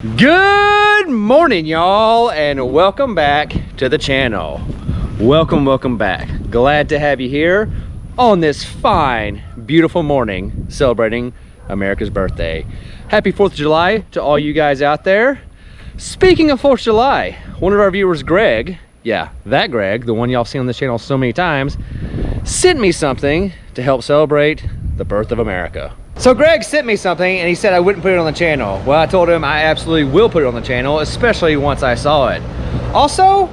Good morning, y'all, and welcome back to the channel. Welcome back. Glad to have you here on this fine, beautiful morning celebrating America's birthday. Happy 4th of July to all you guys out there. Speaking of 4th of July, one of our viewers, Greg, yeah, that Greg, the one y'all see on this channel so many times, sent me something to help celebrate the birth of America. So Greg sent me something and he said I wouldn't put it on the channel. Well, I told him I absolutely will put it on the channel, especially once I saw it. Also,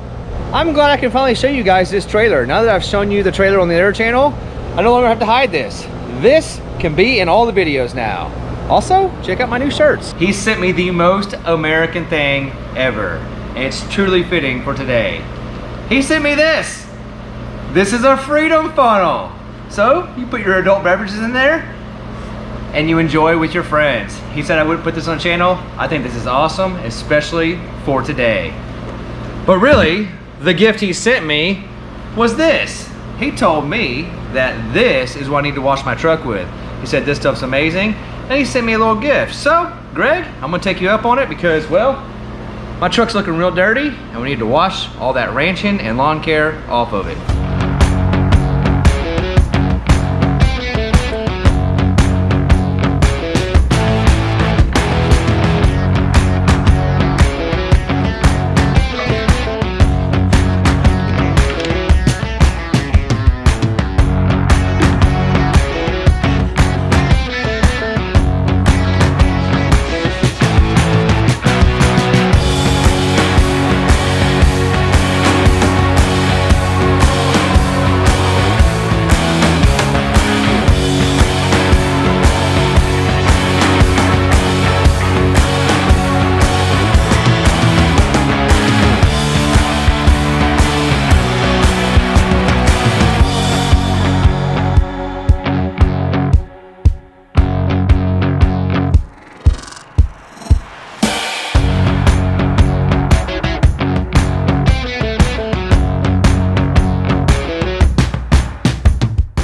I'm glad I can finally show you guys this trailer. Now that I've shown you the trailer on the other channel, I no longer have to hide this. This can be in all the videos now. Also, check out my new shirts. He sent me the most American thing ever. And it's truly fitting for today. He sent me this. This is a freedom funnel. So you put your adult beverages in there and you enjoy with your friends. He said I wouldn't put this on the channel. I think this is awesome, especially for today. But really, the gift he sent me was this. He told me that this is what I need to wash my truck with. He said this stuff's amazing, and he sent me a little gift. So, Greg, I'm gonna take you up on it because, well, my truck's looking real dirty, and we need to wash all that ranching and lawn care off of it.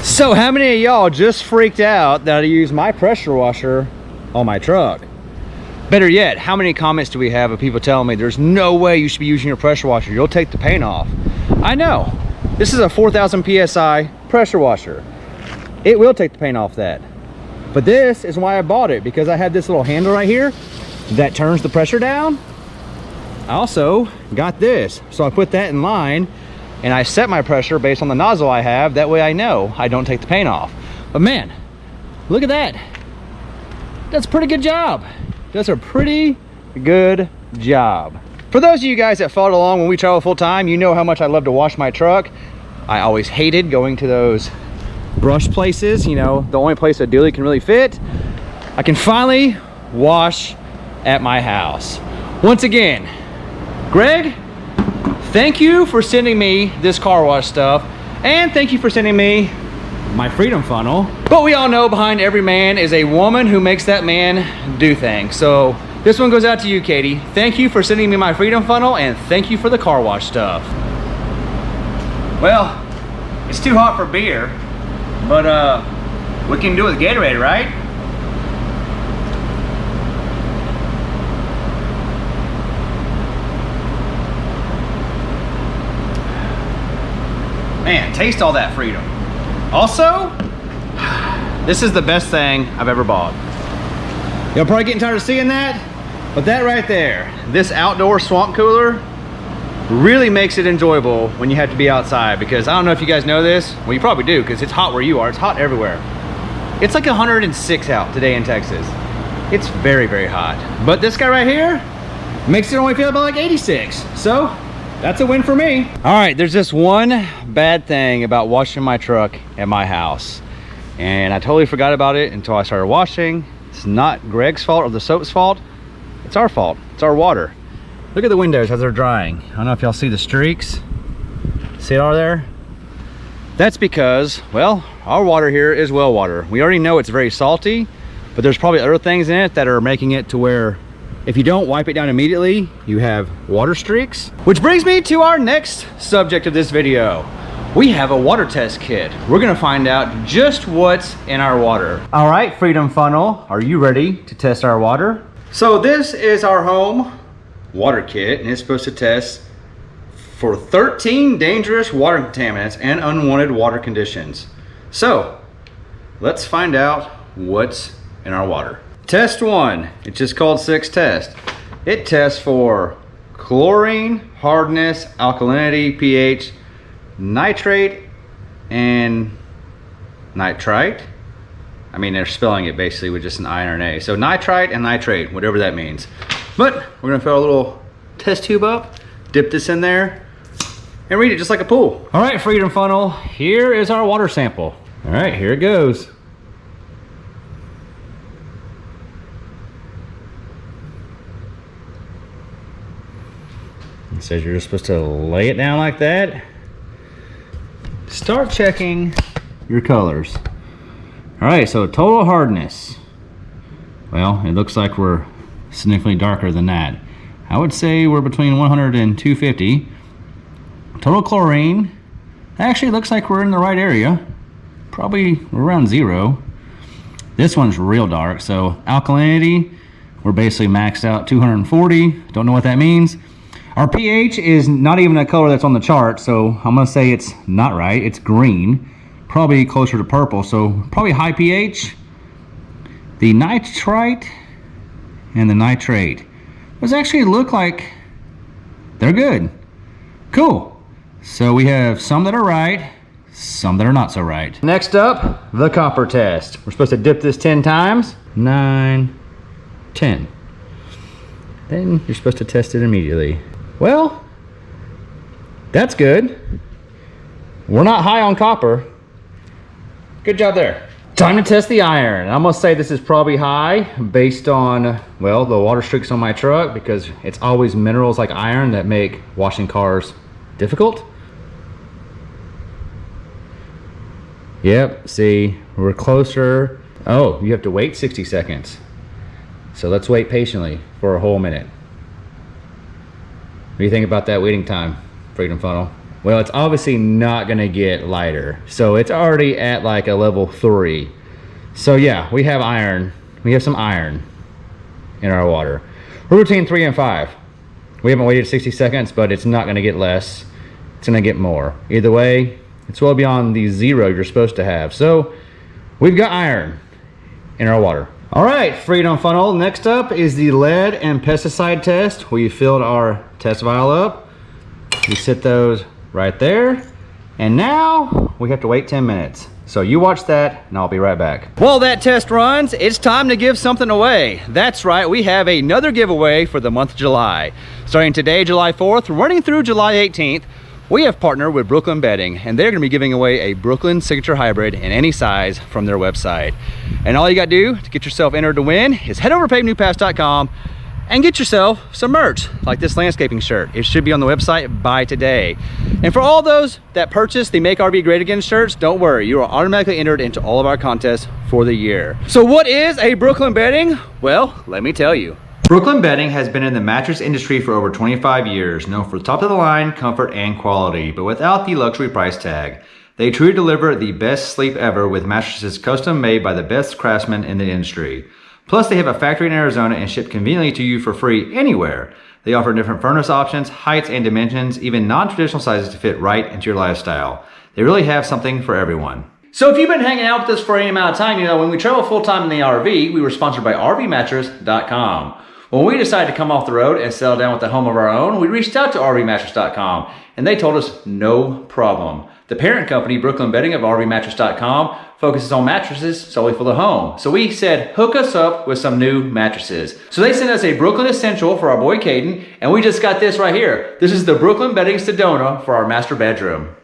So how many of y'all just freaked out that I use my pressure washer on my truck? Better yet, how many comments do we have of people telling me there's no way you should be using your pressure washer, you'll take the paint off? I know, this is a 4,000 PSI pressure washer. It will take the paint off that. But this is why I bought it, because I have this little handle right here that turns the pressure down. I also got this, so I put that in line and I set my pressure based on the nozzle I have. That way I know I don't take the paint off. But man, look at that. That's a pretty good job. That's a pretty good job. For those of you guys that followed along when we travel full time, you know how much I love to wash my truck. I always hated going to those brush places, you know, the only place a dually can really fit. I can finally wash at my house. Once again, Greg, thank you for sending me this car wash stuff, and thank you for sending me my freedom funnel. But we all know behind every man is a woman who makes that man do things. So this one goes out to you, Katie. Thank you for sending me my freedom funnel, and thank you for the car wash stuff. Well, it's too hot for beer, but we can do it with Gatorade, right? Man, taste all that freedom. Also, this is the best thing I've ever bought. Y'all probably getting tired of seeing that, but that right there, this outdoor swamp cooler really makes it enjoyable when you have to be outside, because I don't know if you guys know this. Well, you probably do, because it's hot where you are. It's hot everywhere. It's like 106 out today in Texas. It's very, very hot. But this guy right here makes it only feel about like 86. So that's a win for me. All right, there's just one bad thing about washing my truck at my house. And I totally forgot about it until I started washing. It's not Greg's fault or the soap's fault. It's our fault. It's our water. Look at the windows as they're drying. I don't know if y'all see the streaks. See it all there? That's because, well, our water here is well water. We already know it's very salty, but there's probably other things in it that are making it to where if you don't wipe it down immediately, you have water streaks. Which brings me to our next subject of this video. We have a water test kit. We're gonna find out just what's in our water. All right, Freedom Funnel, are you ready to test our water? So this is our home water kit, and it's supposed to test for 13 dangerous water contaminants and unwanted water conditions. So let's find out what's in our water. Test 1, it's just called 6 test. It tests for chlorine, hardness, alkalinity, pH, nitrate, and nitrite. I mean, they're spelling it basically with just an I and an A. So nitrite and nitrate, whatever that means. But we're gonna fill a little test tube up, dip this in there, and read it just like a pool. All right, Freedom Funnel, here is our water sample. All right, here it goes. It says you're just supposed to lay it down like that. Start checking your colors. All right, so total hardness. Well, it looks like we're significantly darker than that. I would say we're between 100 and 250. Total chlorine, actually looks like we're in the right area. Probably around 0. This one's real dark. So alkalinity, we're basically maxed out 240. Don't know what that means. Our pH is not even a color that's on the chart, so I'm gonna say it's not right. It's green, probably closer to purple, so probably high pH. The nitrite and the nitrate, those actually look like they're good. Cool. So we have some that are right, some that are not so right. Next up, the copper test. We're supposed to dip this 10 times. 9, 10. Then you're supposed to test it immediately. Well, that's good. We're not high on copper. Good job there. Time to test the iron. I'm gonna say this is probably high based on, well, the water streaks on my truck, because it's always minerals like iron that make washing cars difficult. Yep, see, we're closer. Oh, you have to wait 60 seconds. So let's wait patiently for a whole minute. What do you think about that waiting time, Freedom Funnel? Well, it's obviously not gonna get lighter. So it's already at like a level 3. So yeah, we have iron. We have some iron in our water. We're between 3 and 5. We haven't waited 60 seconds, but it's not gonna get less. It's gonna get more. Either way, it's well beyond the 0 you're supposed to have. So we've got iron in our water. All right, Freedom Funnel, next up is the lead and pesticide test. We filled our test vial up. We sit those right there. And now we have to wait 10 minutes. So you watch that and I'll be right back. While that test runs, it's time to give something away. That's right, we have another giveaway for the month of July. Starting today, July 4th, running through July 18th, we have partnered with Brooklyn Bedding, and they're gonna be giving away a Brooklyn Signature Hybrid in any size from their website. And all you gotta do to get yourself entered to win is head over to pavenewpass.com and get yourself some merch, like this landscaping shirt. It should be on the website by today. And for all those that purchase the Make RV Great Again shirts, don't worry, you are automatically entered into all of our contests for the year. So what is a Brooklyn Bedding? Well, let me tell you. Brooklyn Bedding has been in the mattress industry for over 25 years, known for top of the line comfort and quality, but without the luxury price tag. They truly deliver the best sleep ever with mattresses custom made by the best craftsmen in the industry. Plus, they have a factory in Arizona and ship conveniently to you for free anywhere. They offer different furnace options, heights and dimensions, even non-traditional sizes to fit right into your lifestyle. They really have something for everyone. So if you've been hanging out with us for any amount of time, you know when we travel full-time in the RV, we were sponsored by RVmattress.com. When we decided to come off the road and settle down with a home of our own, we reached out to RVmattress.com and they told us no problem. The parent company, Brooklyn Bedding of RVmattress.com, focuses on mattresses solely for the home. So we said, hook us up with some new mattresses. So they sent us a Brooklyn Essential for our boy Caden, and we just got this right here. This is the Brooklyn Bedding Sedona for our master bedroom.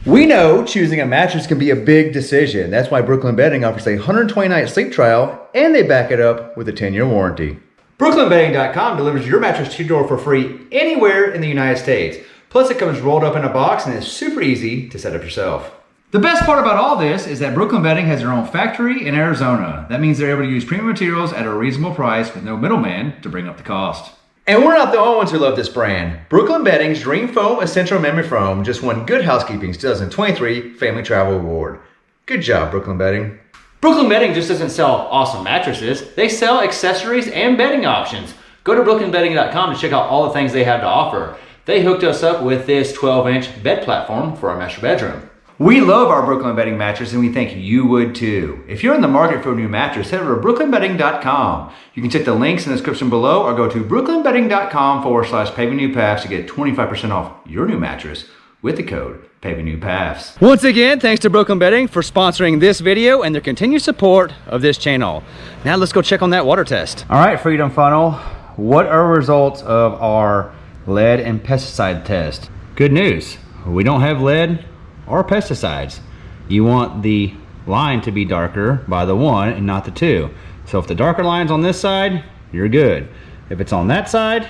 We know choosing a mattress can be a big decision. That's why Brooklyn Bedding offers a 120-night sleep trial, and they back it up with a 10-year warranty. BrooklynBedding.com delivers your mattress to your door for free anywhere in the United States. Plus, it comes rolled up in a box and is super easy to set up yourself. The best part about all this is that Brooklyn Bedding has their own factory in Arizona. That means they're able to use premium materials at a reasonable price with no middleman to bring up the cost. And we're not the only ones who love this brand. Brooklyn Bedding's Dream Foam Essential Memory Foam just won Good Housekeeping's 2023 Family Travel Award. Good job, Brooklyn Bedding. Brooklyn Bedding just doesn't sell awesome mattresses, they sell accessories and bedding options. Go to brooklynbedding.com to check out all the things they have to offer. They hooked us up with this 12-inch bed platform for our master bedroom. We love our Brooklyn Bedding mattress and we think you would too. If you're in the market for a new mattress, head over to brooklynbedding.com. You can check the links in the description below or go to brooklynbedding.com/pavingnewpaths to get 25% off your new mattress with the code PAVINGNEWPATHS. Once again, thanks to Brooklyn Bedding for sponsoring this video and their continued support of this channel. Now let's go check on that water test. All right, Freedom Funnel, what are results of our lead and pesticide test? Good news, we don't have lead or pesticides. You want the line to be darker by the 1 and not the 2. So if the darker line's on this side, you're good. If it's on that side,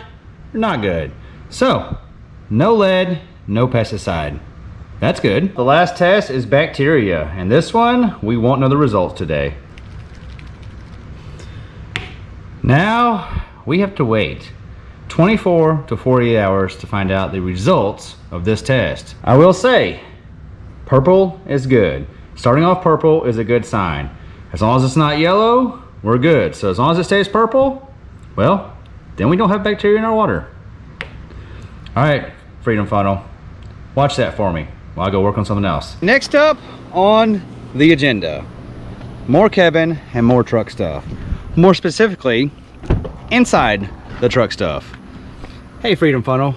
you're not good. So, no lead, no pesticide. That's good. The last test is bacteria, and this one, we won't know the results today. Now, we have to wait 24 to 48 hours to find out the results of this test. I will say, purple is good. Starting off purple is a good sign. As long as it's not yellow, we're good. So as long as it stays purple, well, then we don't have bacteria in our water. All right, Freedom Funnel, watch that for me while I go work on something else. Next up on the agenda, more cabin and more truck stuff. More specifically, inside the truck stuff. Hey, Freedom Funnel.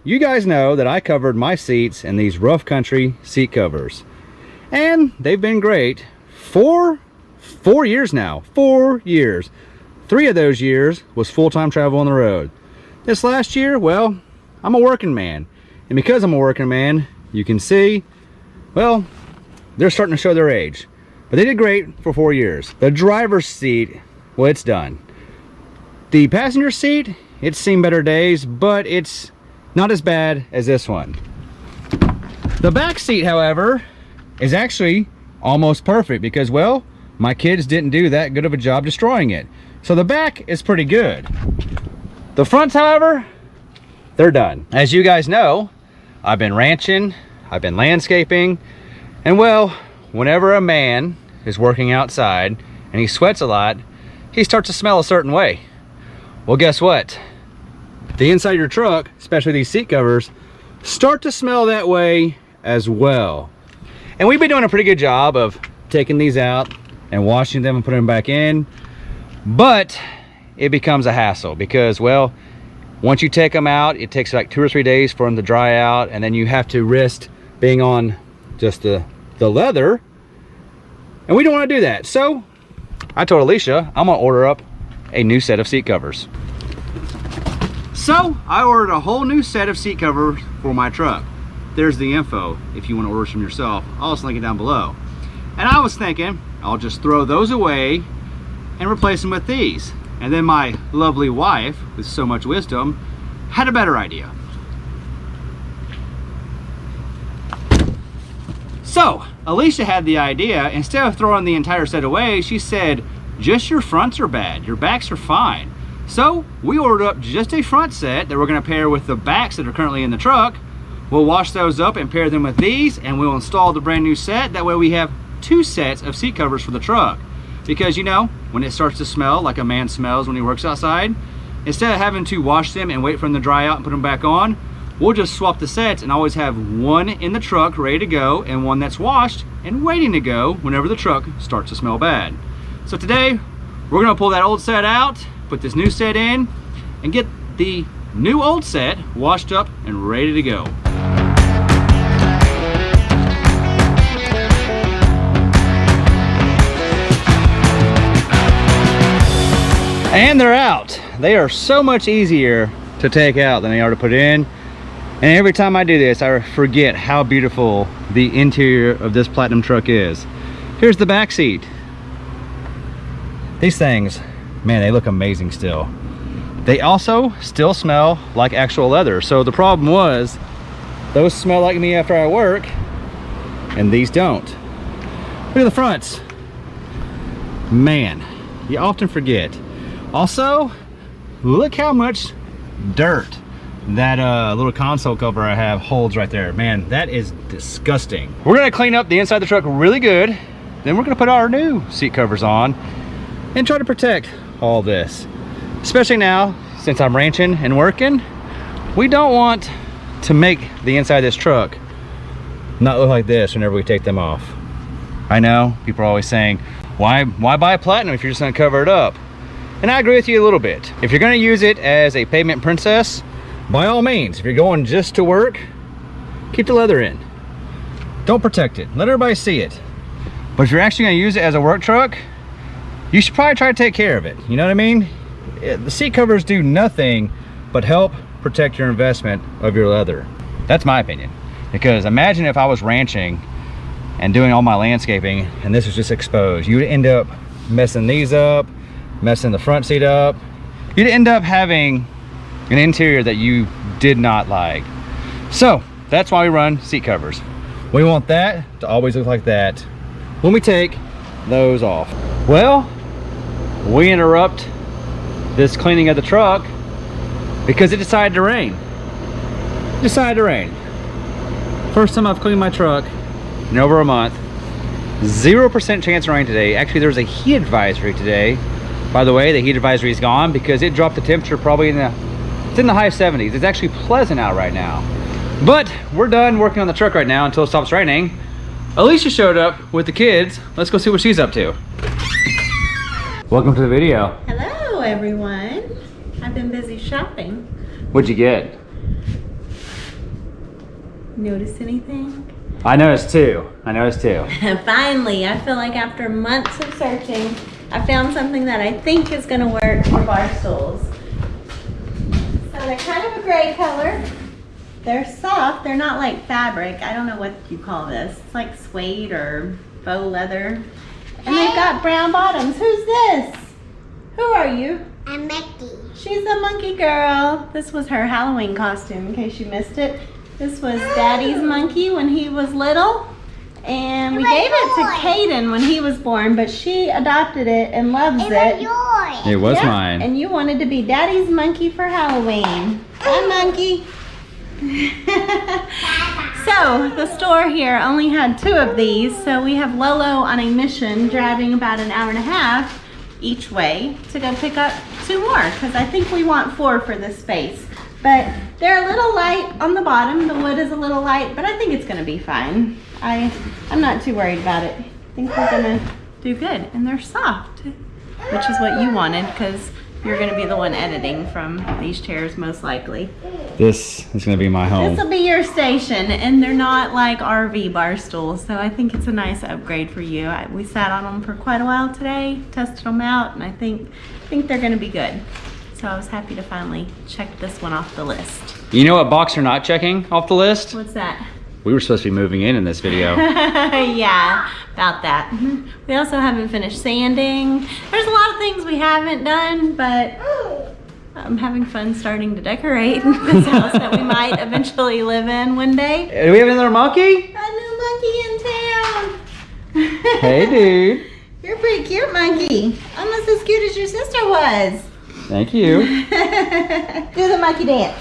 You guys know that I covered my seats in these rough country seat covers. And they've been great for 4 years now. 4 years. 3 of those years was full-time travel on the road. This last year, well, I'm a working man. And because I'm a working man, you can see, well, they're starting to show their age. But they did great for 4 years. The driver's seat, well, it's done. The passenger seat, it's seen better days, but it's not as bad as this one. The back seat, however, is actually almost perfect because, well, my kids didn't do that good of a job destroying it. So the back is pretty good. The fronts, however, they're done. As you guys know, I've been ranching, I've been landscaping, and well, whenever a man is working outside and he sweats a lot, he starts to smell a certain way. Well, guess what? The inside of your truck, especially these seat covers, start to smell that way as well. And we've been doing a pretty good job of taking these out and washing them and putting them back in, but it becomes a hassle because, well, once you take them out, it takes like 2 or 3 days for them to dry out, and then you have to risk being on just the leather, and we don't want to do that. So I told Alicia I'm gonna order up a new set of seat covers. So I ordered a whole new set of seat covers for my truck. There's the info if you want to order some yourself. I'll also link it down below. And I was thinking I'll just throw those away and replace them with these. And then my lovely wife, with so much wisdom, had a better idea. So Alicia had the idea, instead of throwing the entire set away, she said, just your fronts are bad, your backs are fine. So we ordered up just a front set that we're going to pair with the backs that are currently in the truck. We'll wash those up and pair them with these, and we'll install the brand new set. That way we have 2 sets of seat covers for the truck. Because, you know, when it starts to smell like a man smells when he works outside, instead of having to wash them and wait for them to dry out and put them back on, we'll just swap the sets and always have one in the truck ready to go and one that's washed and waiting to go whenever the truck starts to smell bad. So today we're going to pull that old set out, put this new set in, and get the new old set washed up and ready to go. And they're out. They are so much easier to take out than they are to put in. And every time I do this, I forget how beautiful the interior of this Platinum truck is. Here's the back seat. These things, man, they look amazing still. They also still smell like actual leather. So the problem was, those smell like me after I work, and these don't. Look at the fronts. Man, you often forget. Also, look how much dirt that little console cover I have holds right there. Man, that is disgusting. We're gonna clean up the inside of the truck really good, then we're gonna put our new seat covers on and try to protect all this. Especially now, since I'm ranching and working, we don't want to make the inside of this truck not look like this whenever we take them off. I know, people are always saying, why buy platinum if you're just gonna cover it up? And I agree with you a little bit. If you're gonna use it as a pavement princess, by all means, if you're going just to work, keep the leather in. Don't protect it, let everybody see it. But if you're actually gonna use it as a work truck, you should probably try to take care of it. You know what I mean? The seat covers do nothing but help protect your investment of your leather. That's my opinion. Because imagine if I was ranching and doing all my landscaping and this was just exposed. You'd end up messing these up, messing the front seat up. You'd end up having an interior that you did not like. So that's why we run seat covers. We want that to always look like that when we take those off. Well, we interrupt this cleaning of the truck because it decided to rain. It decided to rain. First time I've cleaned my truck in over a month. 0% chance of rain today. Actually, there's a heat advisory today. By the way, the heat advisory is gone because it dropped the temperature probably it's in the high 70s. It's actually pleasant out right now. But we're done working on the truck right now until it stops raining. Alicia showed up with the kids. Let's go see what she's up to. Welcome to the video. Hello everyone. I've been busy shopping. What'd you get? Notice anything? I noticed too. Finally, I feel like after months of searching, I found something that I think is gonna work for bar stools. So they're kind of a gray color. They're soft, they're not like fabric. I don't know what you call this. It's like suede or faux leather. And they've got brown bottoms. Who's this? Who are you? I'm Mickey. She's a monkey girl. This was her Halloween costume, in case you missed it. This was Daddy's monkey when he was little. And we gave it to Caden when he was born, but she adopted it and loves it. It was Yep, mine. And you wanted to be Daddy's monkey for Halloween. Hi, monkey. So the store here only had 2 of these, so we have Lolo on a mission driving about an hour and a half each way to go pick up 2 more because I think we want 4 for this space. But they're a little light on the bottom. The wood is a little light, but I think it's gonna be fine. I'm not too worried about it. I think we're gonna do good. And they're soft, which is what you wanted because you're gonna be the one editing from these chairs most likely. This is gonna be my home. This will be your station, and they're not like RV bar stools, so I think it's a nice upgrade for you. We sat on them for quite a while today, tested them out, and I think they're gonna be good. So I was happy to finally check this one off the list. You know what box you're not checking off the list? What's that? We were supposed to be moving in this video. Yeah, about that. We also haven't finished sanding. There's a lot of things we haven't done, but I'm having fun starting to decorate this house that we might eventually live in one day. Do we have another monkey? A new monkey in town. Hey, dude. You're a pretty cute monkey. Almost as cute as your sister was. Thank you. Do the monkey dance.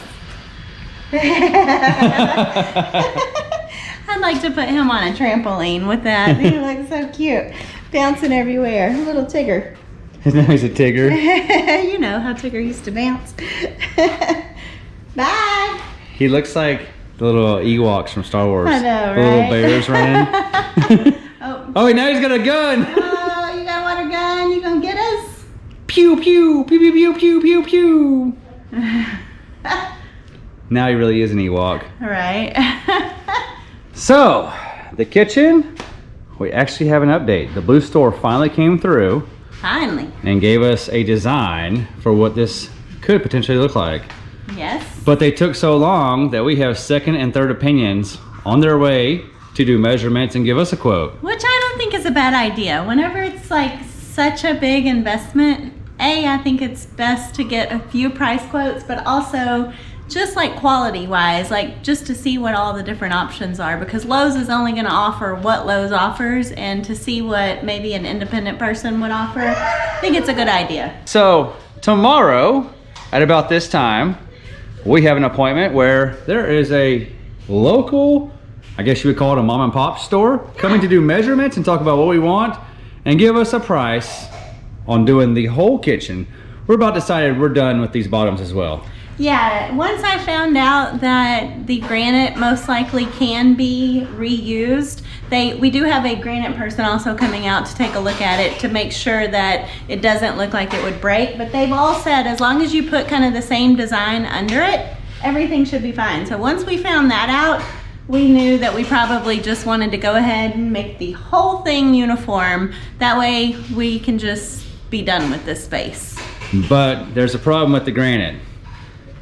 I'd like to put him on a trampoline with that. He looks so cute. Bouncing everywhere. Little Tigger. His name is a Tigger. You know how Tigger used to bounce. Bye. He looks like the little Ewoks from Star Wars. I know, the right? little bears running. Oh, now he's got a gun. Oh, you got a water gun? You gonna get us? Pew, pew, pew, pew, pew, pew, pew, pew. Now he really is an Ewok. All right. So, the kitchen, we actually have an update. The Blue Store finally came through Finally. and gave us a design for what this could potentially look like. Yes. But they took so long that we have second and third opinions on their way to do measurements and give us a quote. Which I don't think is a bad idea. Whenever it's like such a big investment, I think it's best to get a few price quotes, but also just like quality wise, like just to see what all the different options are, because Lowe's is only going to offer what Lowe's offers, and to see what maybe an independent person would offer, I think it's a good idea. So tomorrow at about this time, we have an appointment where there is a local I guess you would call it a mom and pop store, coming to do measurements and talk about what we want and give us a price on doing the whole kitchen. We're about decided we're done with these bottoms as well. Yeah, once I found out that the granite most likely can be reused, we do have a granite person also coming out to take a look at it to make sure that it doesn't look like it would break. But they've all said as long as you put kind of the same design under it, everything should be fine. So once we found that out, we knew that we probably just wanted to go ahead and make the whole thing uniform. That way we can just be done with this space. But there's a problem with the granite.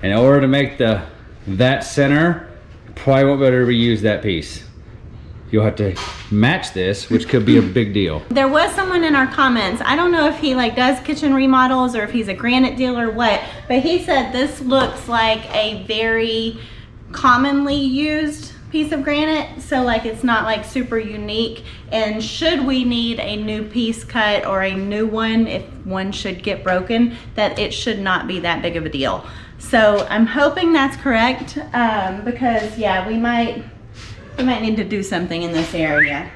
In order to make that center, you probably won't be able to reuse that piece. You'll have to match this, which could be a big deal. There was someone in our comments, I don't know if he does kitchen remodels or if he's a granite dealer or what, but he said this looks like a very commonly used piece of granite, so it's not super unique, and should we need a new piece cut or a new one, if one should get broken, that it should not be that big of a deal. So I'm hoping that's correct, because yeah, we might need to do something in this area.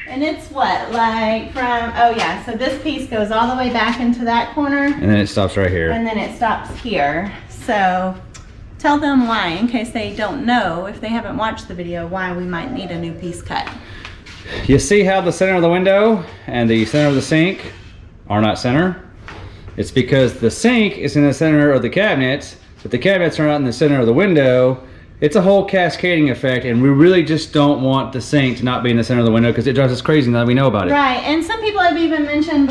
And it's what, oh yeah, so this piece goes all the way back into that corner. And then it stops right here. And then it stops here. So tell them why, in case they don't know, if they haven't watched the video, why we might need a new piece cut. You see how the center of the window and the center of the sink are not center? It's because the sink is in the center of the cabinets, but the cabinets are not in the center of the window. It's a whole cascading effect, and we really just don't want the sink to not be in the center of the window because it drives us crazy now that we know about it. Right, and some people have even mentioned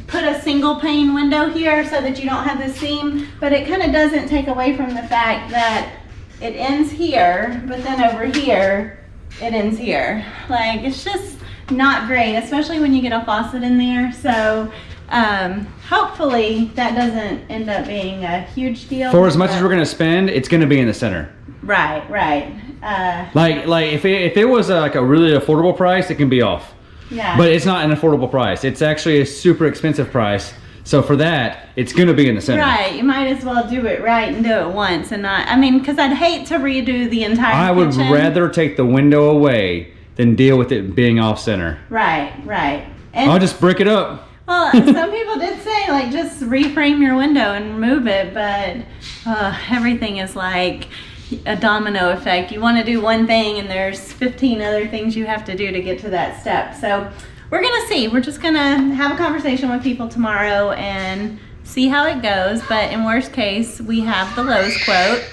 put a single pane window here so that you don't have the seam, but it kind of doesn't take away from the fact that it ends here, but then over here, it ends here. It's just not great, especially when you get a faucet in there. So hopefully that doesn't end up being a huge deal. For as much as we're gonna spend, it's gonna be in the center. Right, right. If it was a really affordable price, it can be off. Yeah. But it's not an affordable price. It's actually a super expensive price. So for that, it's gonna be in the center. Right, you might as well do it right and do it once and not, because I'd hate to redo the entire I would rather take the window away than deal with it being off center. Right, right. And I'll just brick it up. well, some people did say just reframe your window and move it, but everything is like a domino effect. You want to do one thing and there's 15 other things you have to do to get to that step. So we're gonna see. We're just gonna have a conversation with people tomorrow and see how it goes. But in worst case, we have the Lowe's quote.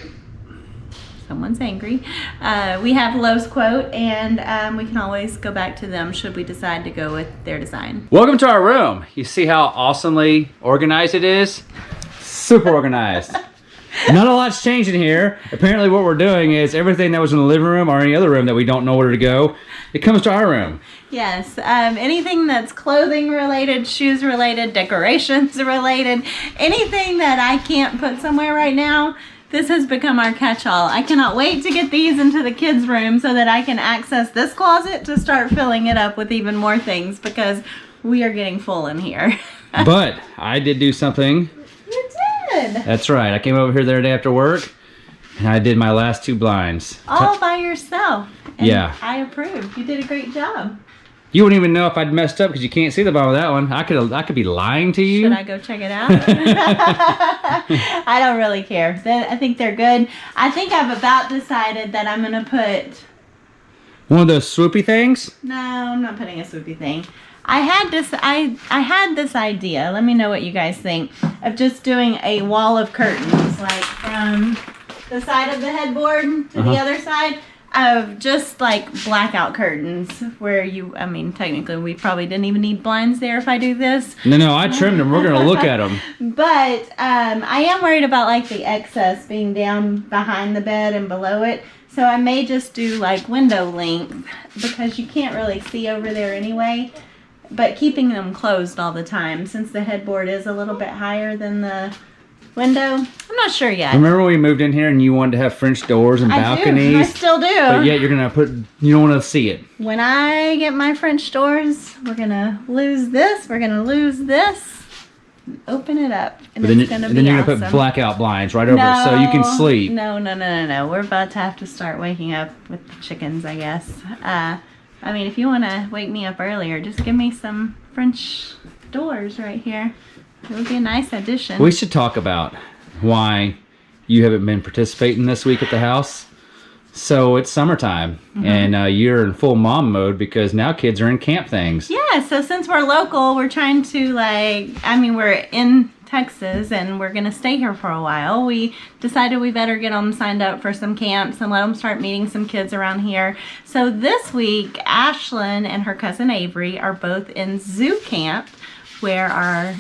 Someone's angry. We have Lowe's quote, and we can always go back to them should we decide to go with their design. Welcome to our room. You see how awesomely organized it is? Super organized. Not a lot's changed in here. Apparently what we're doing is everything that was in the living room or any other room that we don't know where to go, it comes to our room. Yes, anything that's clothing related, shoes related, decorations related, anything that I can't put somewhere right now, this has become our catch-all. I cannot wait to get these into the kids' room so that I can access this closet to start filling it up with even more things, because we are getting full in here. But I did do something. You did. That's right. I came over here the other day after work and I did my last two blinds. All by yourself. And yeah. I approve. You did a great job. You wouldn't even know if I'd messed up because you can't see the bottom of that one. I could be lying to you. Should I go check it out? I don't really care. I think they're good. I think I've about decided that I'm gonna put one of those swoopy things? No, I'm not putting a swoopy thing. I had this idea. Let me know what you guys think of just doing a wall of curtains, like from the side of the headboard to the other side, of just like blackout curtains where technically we probably didn't even need blinds there if I do this. No, I trimmed them. We're going to look at them. But I am worried about like the excess being down behind the bed and below it. So I may just do like window length because you can't really see over there anyway. But keeping them closed all the time since the headboard is a little bit higher than the window. I'm not sure yet. Remember when we moved in here and you wanted to have French doors and balconies? I still do. But yet you're going to you don't want to see it. When I get my French doors, we're going to lose this. We're going to lose this. open it up, and But then, it's gonna be then you're awesome. gonna put blackout blinds right over it so you can sleep. No. We're about to have to start waking up with the chickens, I guess. I mean, if you want to wake me up earlier, just give me some French doors right here. It would be a nice addition. We should talk about why you haven't been participating this week at the house. So it's summertime, and you're in full mom mode because now kids are in camp things. Yeah, so since we're local, we're trying to we're in Texas and we're going to stay here for a while. We decided we better get them signed up for some camps and let them start meeting some kids around here. So this week, Ashlyn and her cousin Avery are both in zoo camp where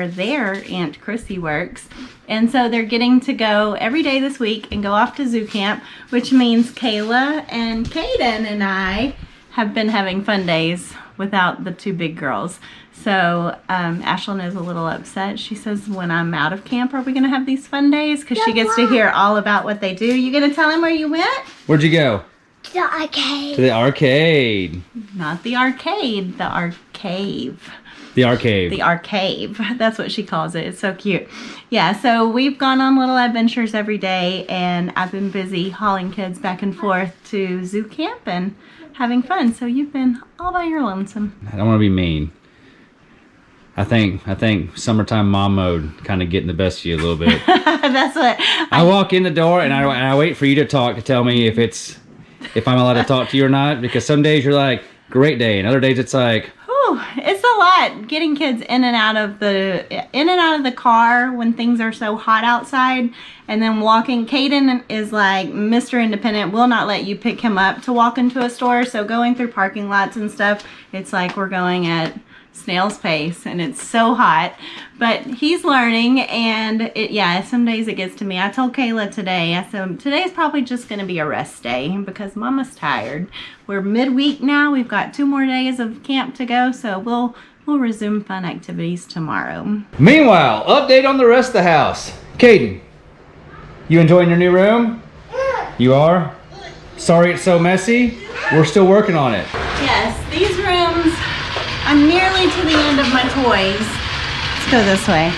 their Aunt Chrissy works. And so they're getting to go every day this week and go off to zoo camp, which means Kayla and Kaden and I have been having fun days without the two big girls. So Ashlyn is a little upset. She says, when I'm out of camp, are we going to have these fun days? Because she gets to hear all about what they do. You going to tell him where you went? Where'd you go? To the arcade. To the arcade. Not the arcade, the arcave. The arcade. The arcade. That's what she calls it. It's so cute. Yeah, so we've gone on little adventures every day, and I've been busy hauling kids back and forth to zoo camp and having fun. So you've been all by your lonesome. I don't want to be mean. I think summertime mom mode kind of getting the best of you a little bit. That's what I walk in the door and I wait for you to talk to tell me if I'm allowed to talk to you or not, because some days you're like, great day, and other days it's like, it's a lot getting kids in and out of the car when things are so hot outside, and then walking. Kaden is like Mr. Independent, will not let you pick him up to walk into a store, so going through parking lots and stuff, it's like we're going at snail's pace, and it's so hot, but he's learning. And some days it gets to me. I told Kayla today, I said today's probably just going to be a rest day because Mama's tired. We're midweek now. We've got 2 more days of camp to go, so we'll resume fun activities tomorrow. Meanwhile, update on the rest of the house. Kaden, you enjoying your new room? You are? Sorry it's so messy. We're still working on it. Yes, these rooms, I'm nearly to the end of my toys. Let's go this way.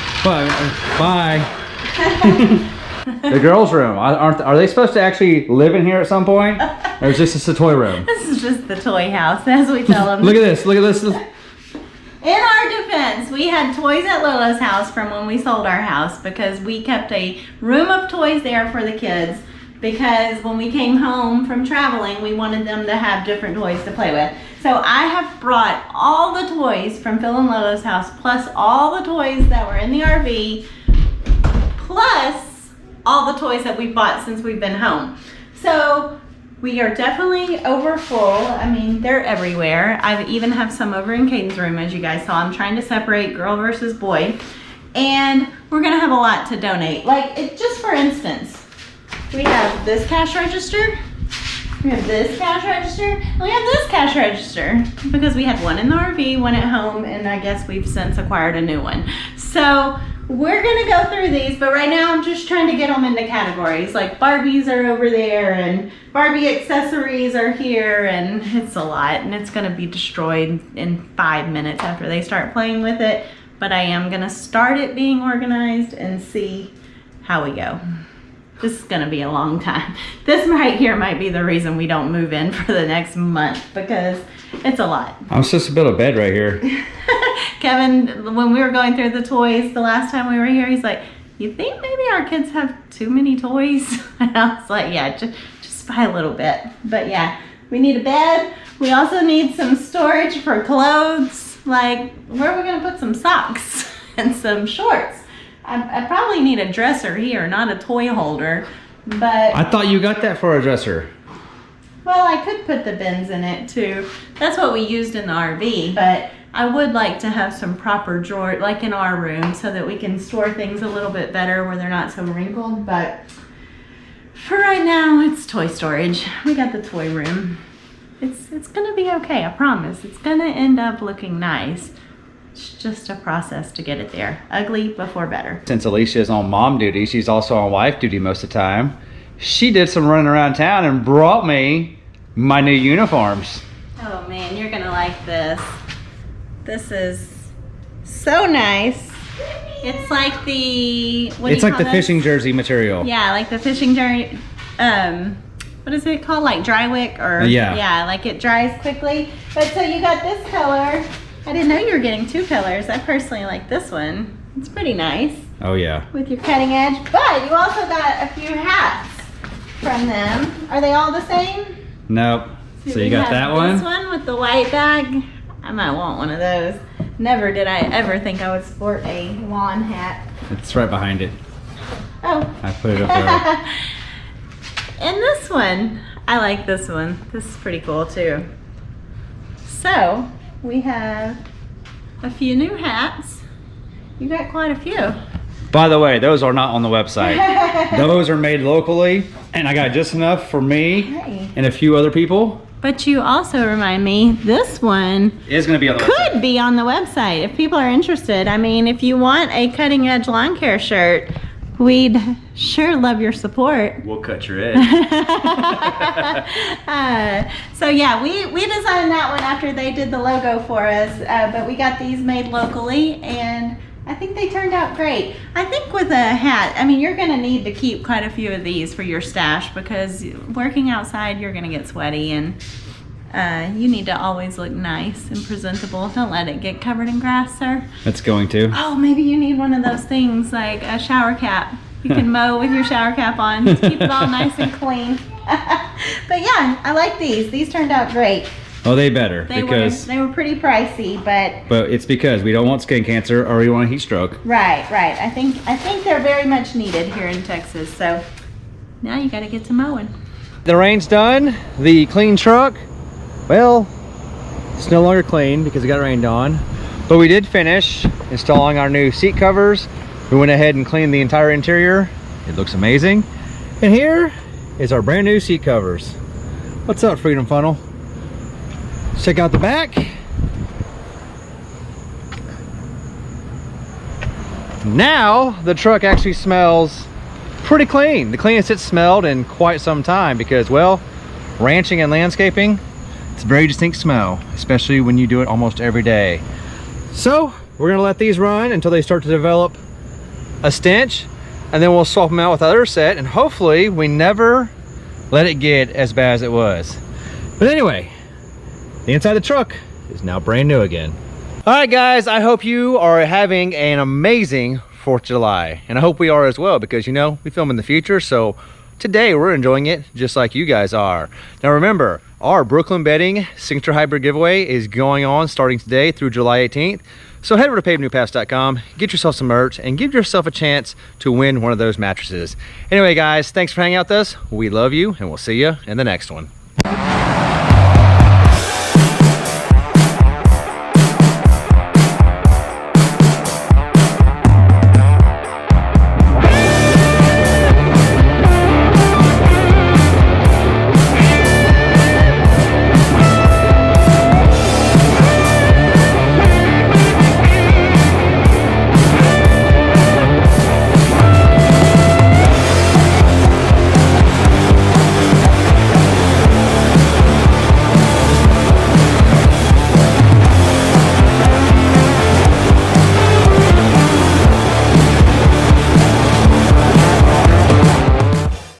Bye. The girls' room. Are they supposed to actually live in here at some point? Or is this just a toy room? This is just the toy house, as we tell them. Look at this. Look at this. In our defense, we had toys at Lolo's house from when we sold our house, because we kept a room of toys there for the kids, because when we came home from traveling, we wanted them to have different toys to play with. So I have brought all the toys from Phil and Lolo's house, plus all the toys that were in the RV, plus all the toys that we bought since we've been home. So we are definitely over full. I mean, they're everywhere. I even have some over in Caden's room, as you guys saw. I'm trying to separate girl versus boy. And we're gonna have a lot to donate. Just for instance, we have this cash register, we have this cash register, and we have this cash register, because we had one in the RV, one at home, and I guess we've since acquired a new one. So we're gonna go through these, but right now I'm just trying to get them into categories. Like Barbies are over there, and Barbie accessories are here, and it's a lot, and it's gonna be destroyed in 5 minutes after they start playing with it. But I am gonna start it being organized and see how we go. This is gonna be a long time. This right here might be the reason we don't move in for the next month, because it's a lot. I'm supposed to build a bed right here. Kevin, when we were going through the toys the last time we were here, he's like, you think maybe our kids have too many toys? And I was like, yeah, just buy a little bit. But yeah, we need a bed. We also need some storage for clothes. Like, where are we gonna put some socks and some shorts? I probably need a dresser here, not a toy holder, but... I thought you got that for a dresser. Well, I could put the bins in it too. That's what we used in the RV, but I would like to have some proper drawers, like in our room, so that we can store things a little bit better where they're not so wrinkled. But for right now, it's toy storage. We got the toy room. It's gonna be okay, I promise. It's gonna end up looking nice. It's just a process to get it there. Ugly before better. Since Alicia is on mom duty, she's also on wife duty most of the time. She did some running around town and brought me my new uniforms. Oh man, you're gonna like this. This is so nice. It's like the, It's like the fishing jersey material. Yeah, like the fishing jersey, what is it called? Like dry wick or? Yeah, like it dries quickly. But so you got this color. I didn't know you were getting two colors. I personally like this one. It's pretty nice. Oh yeah. With your cutting edge. But you also got a few hats from them. Are they all the same? Nope. So you got that one? This one with the white bag. I might want one of those. Never did I ever think I would sport a lawn hat. It's right behind it. Oh. I put it up there. And this one, I like this one. This is pretty cool too. So, we have a few new hats. You got quite a few. By the way, those are not on the website. Those are made locally, and I got just enough for me and a few other people. But you also remind me, this one is going to be on the website. Could be on the website if people are interested. I mean, if you want a cutting edge lawn care shirt, we'd sure love your support. We'll cut your edge. So yeah, we designed that one after they did the logo for us, but we got these made locally, and I think they turned out great. I think with a hat, I mean, you're gonna need to keep quite a few of these for your stash because working outside, you're gonna get sweaty, and you need to always look nice and presentable. Don't let it get covered in grass, sir. It's going to. Oh, maybe you need one of those things like a shower cap. You can mow with your shower cap on. Just keep it all nice and clean. But yeah, I like these. These turned out great. Oh, they better They were pretty pricey, but it's because we don't want skin cancer or we want a heat stroke. Right. I think they're very much needed here in Texas. So now you got to get to mowing. The rain's done. The clean truck, well, it's no longer clean because it got rained on. But we did finish installing our new seat covers. We went ahead and cleaned the entire interior. It looks amazing. And here is our brand new seat covers. What's up, Freedom Funnel? Let's check out the back. Now the truck actually smells pretty clean. The cleanest it's smelled in quite some time because, well, ranching and landscaping, it's a very distinct smell, especially when you do it almost every day. So we're gonna let these run until they start to develop a stench, and then we'll swap them out with other set, and hopefully we never let it get as bad as it was. But anyway, the inside of the truck is now brand new again. All right, guys, I hope you are having an amazing 4th of July, and I hope we are as well, because you know we film in the future, so today we're enjoying it just like you guys are. Now remember, our Brooklyn Bedding Signature Hybrid giveaway is going on starting today through July 18th. So head over to pavenewpaths.com, get yourself some merch, and give yourself a chance to win one of those mattresses. Anyway, guys, thanks for hanging out with us. We love you, and we'll see you in the next one.